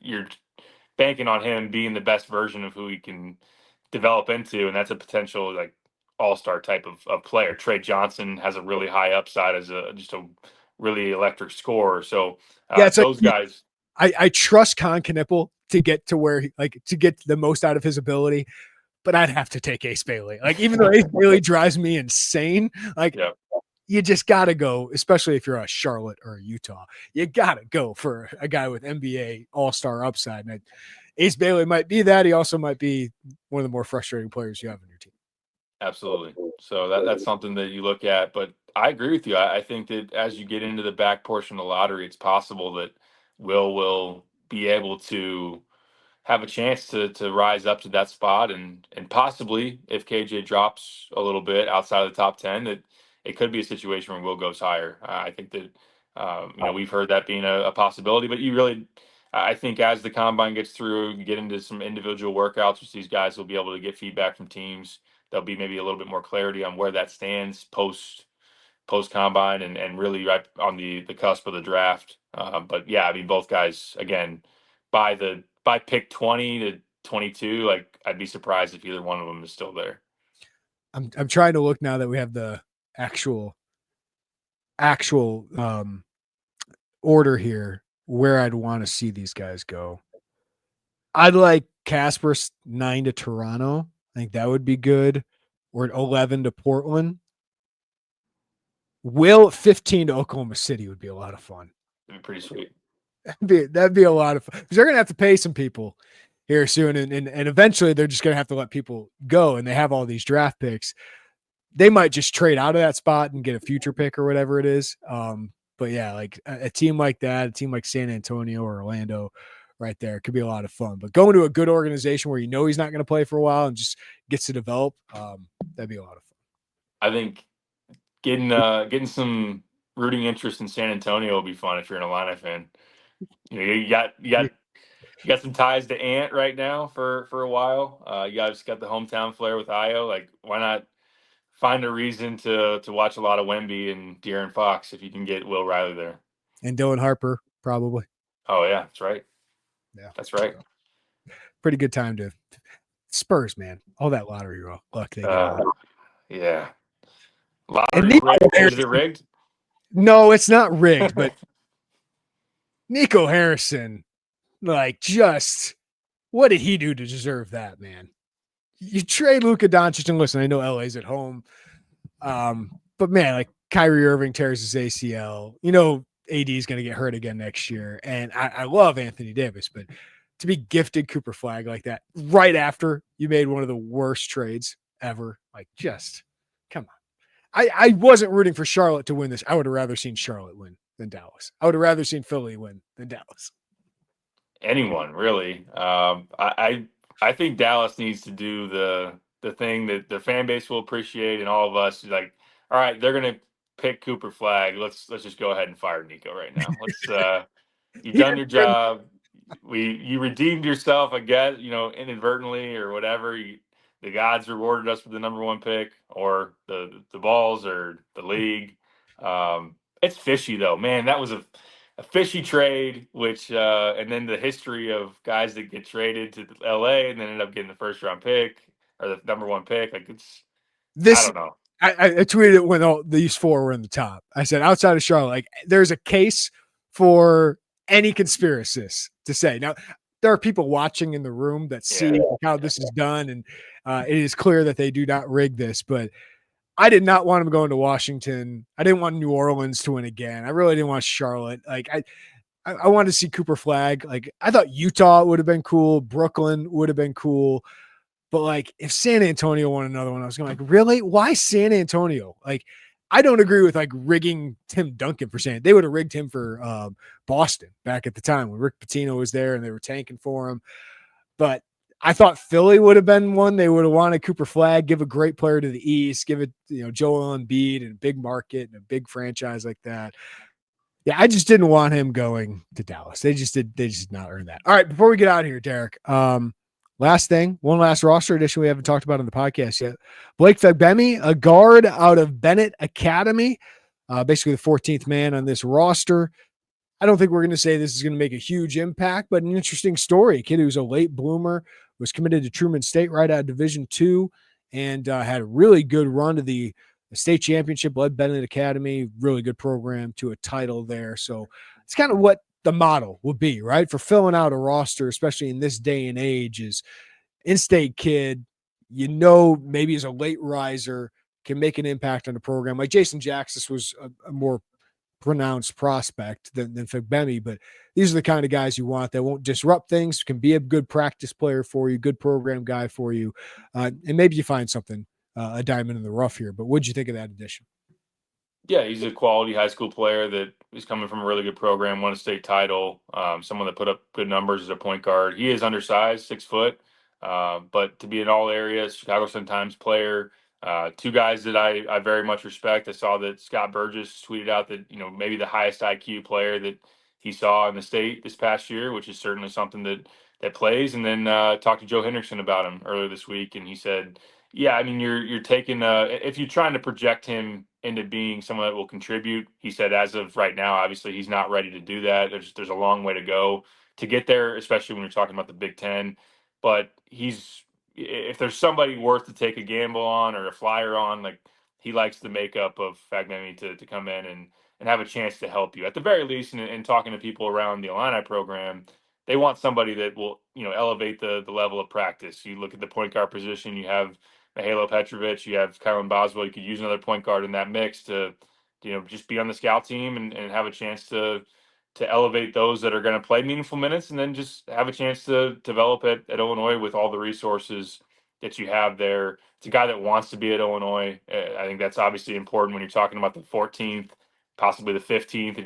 you're banking on him being the best version of who he can develop into, and that's a potential like all-star type of player. Trey Johnson has a really high upside as just a really electric scorer. So those guys. I trust Con Knipple to get to where to get the most out of his ability, but I'd have to take Ace Bailey. Like even though Ace Bailey drives me insane, you just got to go, especially if you're a Charlotte or a Utah, you got to go for a guy with NBA all-star upside. And Ace Bailey might be that. He also might be one of the more frustrating players you have on your team. Absolutely. So that's something that you look at. But I agree with you. I think that as you get into the back portion of the lottery, it's possible that will be able to have a chance to rise up to that spot, and possibly if KJ drops a little bit outside of the top 10, that it could be a situation where Will goes higher. I think that we've heard that being a possibility, but I think as the combine gets through, you get into some individual workouts, which these guys will be able to get feedback from teams. There'll be maybe a little bit more clarity on where that stands post combine, and really right on the cusp of the draft. But yeah, I mean, both guys again by pick 20 to 22, like I'd be surprised if either one of them is still there. I'm trying to look now that we have the actual order here where I'd want to see these guys go. I'd like Kasparas 9 to Toronto. I think that would be good. Or at 11 to Portland. Will 15 to Oklahoma City would be a lot of fun. It'd be pretty sweet. That'd be a lot of fun. Because they're gonna have to pay some people here soon, and eventually they're just gonna have to let people go, and they have all these draft picks. They might just trade out of that spot and get a future pick or whatever it is. But yeah, like a team like that, a team like San Antonio or Orlando right there could be a lot of fun. But going to a good organization where you know he's not going to play for a while and just gets to develop, that'd be a lot of fun. I think getting some rooting interest in San Antonio will be fun if you're an Illini fan. You got some ties to Ant right now for a while. You guys got the hometown flair with Io. Like, why not find a reason to watch a lot of Wemby and De'Aaron Fox if you can get Will Riley there. And Dylan Harper, probably. Oh, yeah, that's right. Yeah. That's right. Pretty good time to Spurs, man. All that lottery luck they get. Yeah. Lottery rigged? Is it rigged? No, it's not rigged, but Nico Harrison, like, just what did he do to deserve that, man? You trade Luka Doncic, and listen, I know LA's at home, but man, like Kyrie Irving tears his ACL. You know, AD is going to get hurt again next year, and I love Anthony Davis, but to be gifted Cooper Flag like that right after you made one of the worst trades ever, like, just come on. I wasn't rooting for Charlotte to win this. I would have rather seen Charlotte win than Dallas. I would have rather seen Philly win than Dallas. Anyone, really. I think Dallas needs to do the thing that their fan base will appreciate, and all of us, like, all right, they're gonna pick Cooper Flag. Let's just go ahead and fire Nico right now. Let's you've done your job. You redeemed yourself, I guess, inadvertently or whatever. The gods rewarded us with the number one pick, or the balls, or the league. It's fishy though, man. That was a fishy trade, which and then the history of guys that get traded to LA and then end up getting the first round pick or the number one pick. Like, I don't know. I tweeted it when all these four were in the top. I said, outside of Charlotte, like, there's a case for any conspiracists to say. Now, there are people watching in the room that see how this is done, and it is clear that they do not rig this, but I did not want him going to Washington. I didn't want New Orleans to win again. I really didn't want Charlotte. Like, I wanted to see Cooper Flag. Like, I thought Utah would have been cool. Brooklyn would have been cool. But, like, if San Antonio won another one, I was going, like, really? Why San Antonio? Like, I don't agree with, like, rigging Tim Duncan for San. They would have rigged him for Boston back at the time when Rick Pitino was there and they were tanking for him. But I thought Philly would have been one. They would have wanted Cooper Flag, give a great player to the East, give it, Joel Embiid and a big market and a big franchise like that. Yeah, I just didn't want him going to Dallas. They just did not earn that. All right, before we get out of here, Derek, last thing, one last roster addition we haven't talked about on the podcast yet. Blake Fagbemi, a guard out of Bennett Academy, basically the 14th man on this roster. I don't think we're going to say this is going to make a huge impact, but an interesting story. A kid who's a late bloomer, was committed to Truman State right out of Division II, and had a really good run to the state championship, led Bennett Academy, really good program, to a title there. So it's kind of what the model will be, right? For filling out a roster, especially in this day and age, is in-state kid, maybe as a late riser, can make an impact on the program. Like Jason Jackson was a more pronounced prospect than Fagbemi, but these are the kind of guys you want that won't disrupt things, can be a good practice player for you, good program guy for you, and maybe you find something, a diamond in the rough here. But what'd you think of that addition? Yeah, he's a quality high school player that is coming from a really good program, won a state title. Someone that put up good numbers as a point guard. He is undersized, 6 foot, but to be an all areas Chicago Sun-Times player, two guys that I very much respect. I saw that Scott Burgess tweeted out that maybe the highest IQ player that he saw in the state this past year, which is certainly something that plays. And then talked to Joe Hendrickson about him earlier this week, and he said, yeah, I mean, you're taking if you're trying to project him into being someone that will contribute. He said, as of right now, obviously he's not ready to do that. There's a long way to go to get there, especially when you're talking about the Big Ten. But if there's somebody worth to take a gamble on or a flyer on, like, he likes the makeup of Fagbemi to come in and have a chance to help you at the very least. And talking to people around the Illini program, they want somebody that will elevate the level of practice. You look at the point guard position, you have Mihajlo Petrovic, you have Kylan Boswell. You could use another point guard in that mix to, just be on the scout team and have a chance to elevate those that are going to play meaningful minutes, and then just have a chance to develop at Illinois with all the resources that you have there. It's a guy that wants to be at Illinois. I think that's obviously important when you're talking about the 14th, possibly the 15th.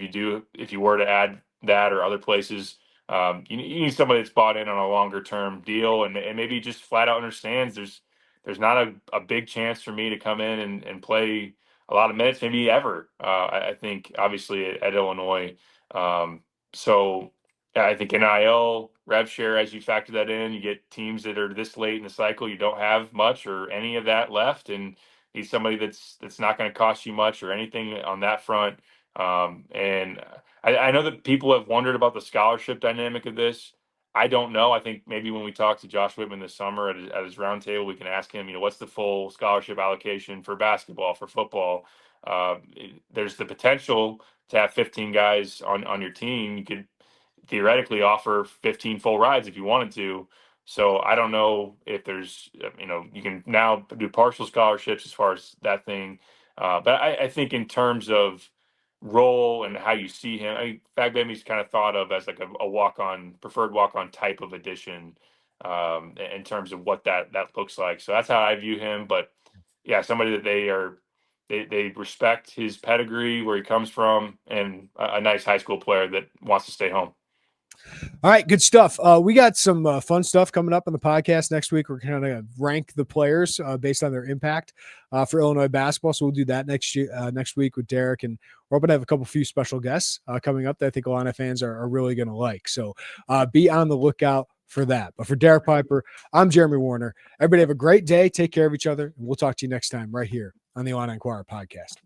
If you were to add that or other places, you need somebody that's bought in on a longer term deal and maybe just flat out understands there's not a big chance for me to come in and play a lot of minutes, maybe ever. I think obviously at Illinois. So yeah, I think NIL, rev share, as you factor that in, you get teams that are this late in the cycle, you don't have much or any of that left, and need somebody that's not going to cost you much or anything on that front. And I know that people have wondered about the scholarship dynamic of this. I don't know. I think maybe when we talk to Josh Whitman this summer at his roundtable, we can ask him, what's the full scholarship allocation for basketball, for football? There's the potential to have 15 guys on your team. You could theoretically offer 15 full rides if you wanted to. So I don't know if there's, you can now do partial scholarships as far as that thing. But I think in terms of role and how you see him, Fagbemi's kind of thought of as like a preferred walk-on type of addition in terms of what that looks like. So that's how I view him. But yeah, somebody that they respect his pedigree, where he comes from, and a nice high school player that wants to stay home. All right, good stuff. We got some fun stuff coming up on the podcast next week. We're going to rank the players based on their impact for Illinois basketball. So we'll do that next week with Derek, and we're hoping to have a few special guests coming up that I think Illini fans are really going to like. So be on the lookout for that. But for Derek Piper, I'm Jeremy Werner. Everybody have a great day. Take care of each other, and we'll talk to you next time right here on the Illini Inquirer Podcast.